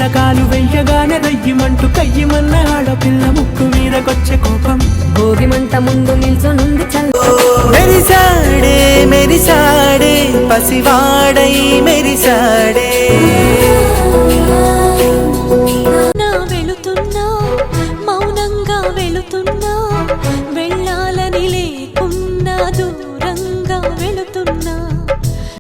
కాలు వెయ్యగానే రయ్యమంటూ కయ్యమన్న ఆడపిల్ల ముక్కు మీదకొచ్చే కోపం భోగి మంట ముందు నిల్చొనుంది మెరిసాడే మెరిసాడే పసివాడై మెరిసాడే